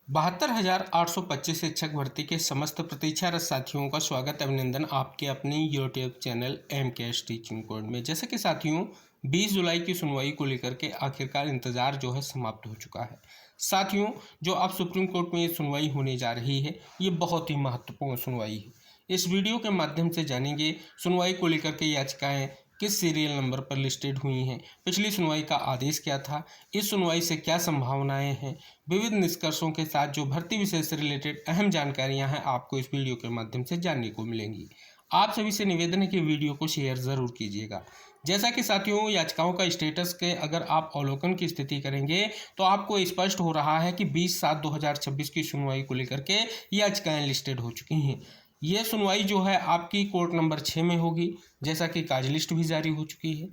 72,825 शिक्षक भर्ती के समस्त प्रतीक्षारत साथियों का स्वागत अभिनंदन आपके अपने YouTube channel MKS teaching point में। जैसे कि साथियों 20 जुलाई की सुनवाई को लेकर के आखिरकार इंतजार जो है समाप्त हो चुका है। साथियों जो अब सुप्रीम कोर्ट में ये सुनवाई होने जा रही है, ये बहुत ही महत्वपूर्ण सुनवाई है। इस वीडियो के माध्यम से जानेंगे सुनवाई को लेकर के याचिकाएं किस सीरियल नंबर पर लिस्टेड हुई हैं, पिछली सुनवाई का आदेश क्या था, इस सुनवाई से क्या संभावनाएं हैं, विविध निष्कर्षों के साथ जो भर्ती विषय से रिलेटेड अहम जानकारियां हैं आपको इस वीडियो के माध्यम से जानने को मिलेंगी। आप सभी से निवेदन है कि वीडियो को शेयर ज़रूर कीजिएगा। जैसा कि साथियों याचिकाओं का स्टेटस के अगर आप अवलोकन की स्थिति करेंगे तो आपको स्पष्ट हो रहा है कि 20/7/2026 की सुनवाई को लेकर के याचिकाएं लिस्टेड हो चुकी हैं। ये सुनवाई जो है आपकी कोर्ट नंबर 6 में होगी, जैसा कि काज लिस्ट भी जारी हो चुकी है।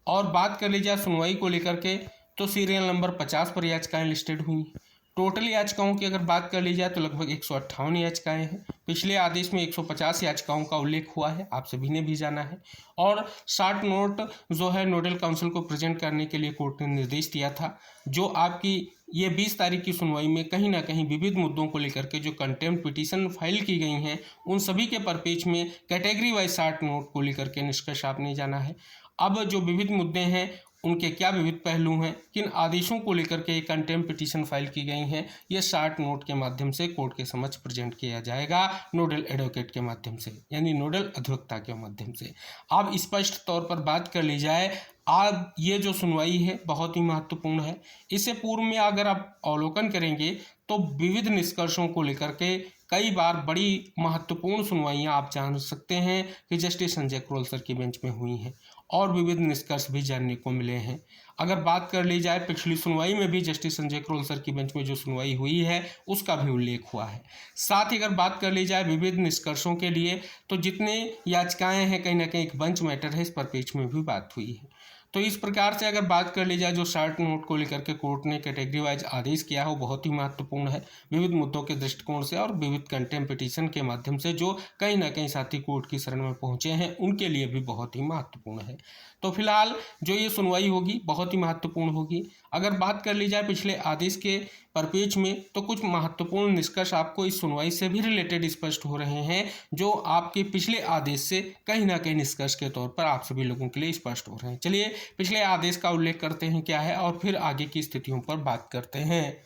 और बात कर ली जाए सुनवाई को लेकर के तो सीरियल नंबर 50 पर याचिकाएं लिस्टेड हुई। टोटल याचिकाओं की अगर बात कर ली जाए तो लगभग 158 याचिकाएं हैं। पिछले आदेश में 150 याचिकाओं का उल्लेख हुआ है, आप सभी ने भी जाना है। और 60 नोट जो है नोडल काउंसिल को प्रेजेंट करने के लिए कोर्ट ने निर्देश दिया था, जो आपकी ये 20 तारीख की सुनवाई में कहीं ना कहीं विविध मुद्दों को लेकर के जो कंटेम्प्ट पिटीशन फाइल की गई हैं उन सभी के परपेज में कैटेगरी वाइज 60 नोट को लेकर के निष्कर्ष आपने जाना है। अब जो विविध मुद्दे हैं उनके क्या विविध पहलू हैं, किन आदेशों को लेकर के कंटेम्प्ट पिटीशन फाइल की गई हैं, ये 60 नोट के माध्यम से कोर्ट के समक्ष प्रेजेंट किया जाएगा नोडल एडवोकेट के माध्यम से, यानी नोडल अधिवक्ता के माध्यम से। अब स्पष्ट तौर पर बात कर ली जाए, आज ये जो सुनवाई है बहुत ही महत्वपूर्ण है। इससे पूर्व में अगर आप अवलोकन करेंगे तो विविध निष्कर्षों को लेकर के कई बार बड़ी महत्वपूर्ण सुनवाइयां आप जान सकते हैं कि जस्टिस संजय करोल सर की बेंच में हुई हैं और विविध निष्कर्ष भी जानने को मिले हैं। अगर बात कर ली जाए पिछली सुनवाई में भी जस्टिस संजय करोल सर की बेंच में जो सुनवाई हुई है उसका भी उल्लेख हुआ है। साथ ही अगर बात कर ली जाए विविध निष्कर्षों के लिए तो जितने याचिकाएं हैं कहीं ना कहीं एक बेंच मैटर है, इस पर पेज में भी बात हुई है। तो इस प्रकार से अगर बात कर ली जाए जो 60 नोट को लेकर के कोर्ट ने कैटेगरी वाइज आदेश किया है वो बहुत ही महत्वपूर्ण है विविध मुद्दों के दृष्टिकोण से और विविध कंटेम्प्ट पिटीशन के माध्यम से जो कहीं ना कहीं साथी कोर्ट की शरण में पहुंचे हैं उनके लिए भी बहुत ही महत्वपूर्ण है। तो फिलहाल जो ये सुनवाई होगी बहुत ही महत्वपूर्ण होगी। अगर बात कर ली जाए पिछले आदेश के परपेच में तो कुछ महत्वपूर्ण निष्कर्ष आपको इस सुनवाई से भी रिलेटेड स्पष्ट हो रहे हैं, जो आपके पिछले आदेश से कहीं ना कहीं निष्कर्ष के तौर पर आप सभी लोगों के लिए स्पष्ट हो रहे हैं। चलिए पिछले आदेश का उल्लेख करते हैं क्या है और फिर आगे की स्थितियों पर बात करते हैं।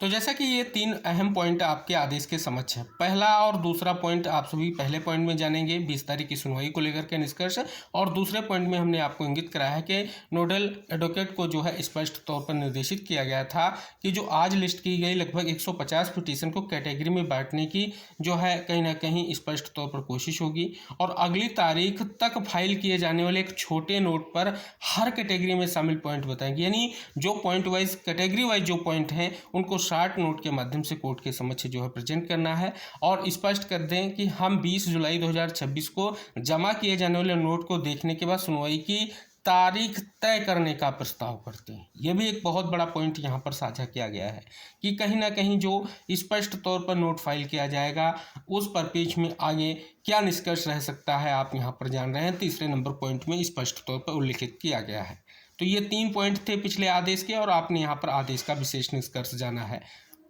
तो जैसा कि ये 3 अहम पॉइंट आपके आदेश के समक्ष है। पहला और दूसरा पॉइंट आप सभी पहले पॉइंट में जानेंगे 20 तारीख की सुनवाई को लेकर के निष्कर्ष, और दूसरे पॉइंट में हमने आपको इंगित कराया है कि नोडल एडवोकेट को जो है स्पष्ट तौर पर निर्देशित किया गया था कि जो आज लिस्ट की गई लगभग 150 पिटीशन को कैटेगरी में बांटने की जो है कहीं ना कहीं स्पष्ट तौर पर कोशिश होगी और अगली तारीख तक फाइल किए जाने वाले एक छोटे नोट पर हर कैटेगरी में शामिल पॉइंट बताएंगे, यानी जो पॉइंट वाइज कैटेगरी वाइज जो पॉइंट हैं उनको 60 नोट के माध्यम से कोर्ट के समक्ष जो है प्रेजेंट करना है और स्पष्ट कर दें कि हम 20 जुलाई 2026 को जमा किए जाने वाले नोट को देखने के बाद सुनवाई की तारीख तय करने का प्रस्ताव करते हैं। यह भी एक बहुत बड़ा पॉइंट यहाँ पर साझा किया गया है कि कहीं ना कहीं जो स्पष्ट तौर पर नोट फाइल किया जाएगा उस परपेज में आगे क्या निष्कर्ष रह सकता है आप यहाँ पर जान रहे हैं। तीसरे नंबर पॉइंट में स्पष्ट तौर पर उल्लेखित किया गया है। तो ये 3 पॉइंट थे पिछले आदेश के और आपने यहाँ पर आदेश का विशेष निष्कर्ष जाना है।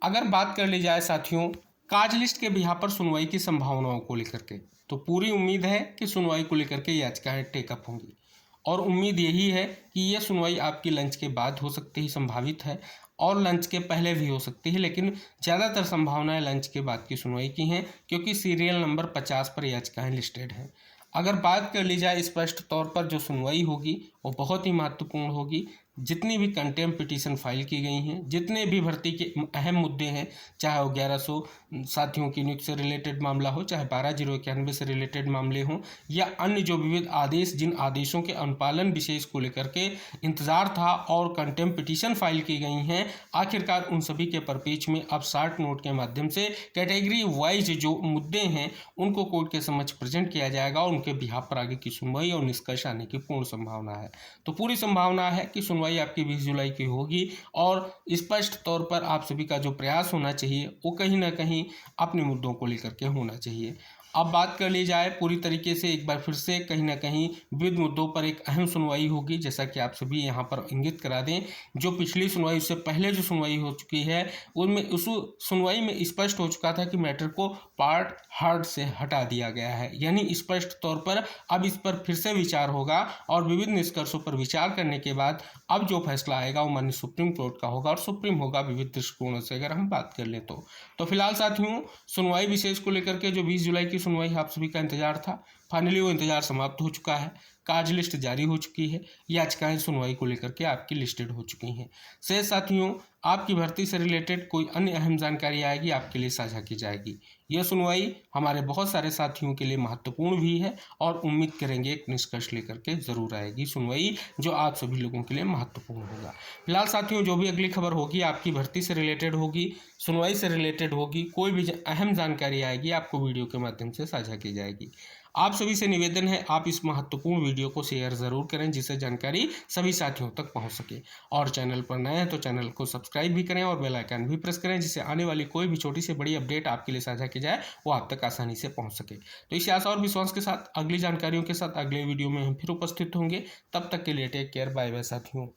अगर बात कर ली जाए साथियों काज लिस्ट के बिहार पर सुनवाई की संभावनाओं को लेकर के, तो पूरी उम्मीद है कि सुनवाई को लेकर के याचिकाएं टेकअप होंगी और उम्मीद यही है कि यह सुनवाई आपकी लंच के बाद हो सकती ही संभावित है और लंच के पहले भी हो सकती है, लेकिन ज़्यादातर संभावनाएं लंच के बाद की सुनवाई की हैं क्योंकि सीरियल नंबर 50 पर याचिकाएं लिस्टेड हैं। अगर बात कर ली जाए स्पष्ट तौर पर जो सुनवाई होगी वो बहुत ही महत्वपूर्ण होगी। जितनी भी कंटेम्प्ट पिटीशन फाइल की गई हैं, जितने भी भर्ती के अहम मुद्दे हैं, चाहे वो 1100 साथियों की नियुक्ति से रिलेटेड मामला हो, चाहे 12/091 से रिलेटेड मामले हों या अन्य जो विविध आदेश जिन आदेशों के अनुपालन विशेष को लेकर के इंतजार था और कंटेम्प्ट पिटीशन फाइल की गई हैं, आखिरकार उन सभी के परपेच में अब 60 नोट के माध्यम से कैटेगरी वाइज जो मुद्दे हैं उनको कोर्ट के समक्ष प्रेजेंट किया जाएगा और उनके बिहाफ पर आगे की सुनवाई और निष्कर्ष आने की पूर्ण संभावना है। तो पूरी संभावना है कि सुनवाई आपकी 20 जुलाई की होगी और स्पष्ट तौर पर आप सभी का जो प्रयास होना चाहिए वो कहीं ना कहीं अपने मुद्दों को लेकर के होना चाहिए। अब बात कर ली जाए पूरी तरीके से, एक बार फिर से कहीं ना कहीं विविध मुद्दों पर एक अहम सुनवाई होगी। जैसा कि आप सभी यहाँ पर इंगित करा दें, जो पिछली सुनवाई, उससे पहले जो सुनवाई हो चुकी है उनमें उस सुनवाई में स्पष्ट हो चुका था कि मैटर को पार्ट हार्ड से हटा दिया गया है, यानी स्पष्ट तौर पर अब इस पर फिर से विचार होगा और विविध निष्कर्षों पर विचार करने के बाद अब जो फैसला आएगा वो माननीय सुप्रीम कोर्ट का होगा और सुप्रीम होगा विविध दृष्टिकोणों से अगर हम बात कर ले तो फिलहाल साथियों सुनवाई विशेष को लेकर के जो 20 जुलाई की सुनवाई आप सभी का इंतजार था, फाइनली वो इंतजार समाप्त हो चुका है। कार्य लिस्ट जारी हो चुकी है, याचिकाएं सुनवाई को लेकर के आपकी लिस्टेड हो चुकी हैं। शेष साथियों आपकी भर्ती से रिलेटेड कोई अन्य अहम जानकारी आएगी आपके लिए साझा की जाएगी। यह सुनवाई हमारे बहुत सारे साथियों के लिए महत्वपूर्ण भी है और उम्मीद करेंगे एक निष्कर्ष लेकर के जरूर आएगी सुनवाई, जो आप सभी लोगों के लिए महत्वपूर्ण होगा। फिलहाल साथियों जो भी अगली खबर होगी आपकी भर्ती से रिलेटेड होगी, सुनवाई से रिलेटेड होगी, कोई भी अहम जानकारी आएगी आपको वीडियो के माध्यम से साझा की जाएगी। आप सभी से निवेदन है आप इस महत्वपूर्ण वीडियो को शेयर जरूर करें जिससे जानकारी सभी साथियों तक पहुंच सके, और चैनल पर नए हैं तो चैनल को सब्सक्राइब भी करें और बेल आइकन भी प्रेस करें जिससे आने वाली कोई भी छोटी से बड़ी अपडेट आपके लिए साझा की जाए वो आप तक आसानी से पहुंच सके। तो इसी आशा और विश्वास के साथ अगली जानकारियों के साथ अगले वीडियो में हम फिर उपस्थित होंगे। तब तक के लिए टेक केयर, बाय बाय साथियों।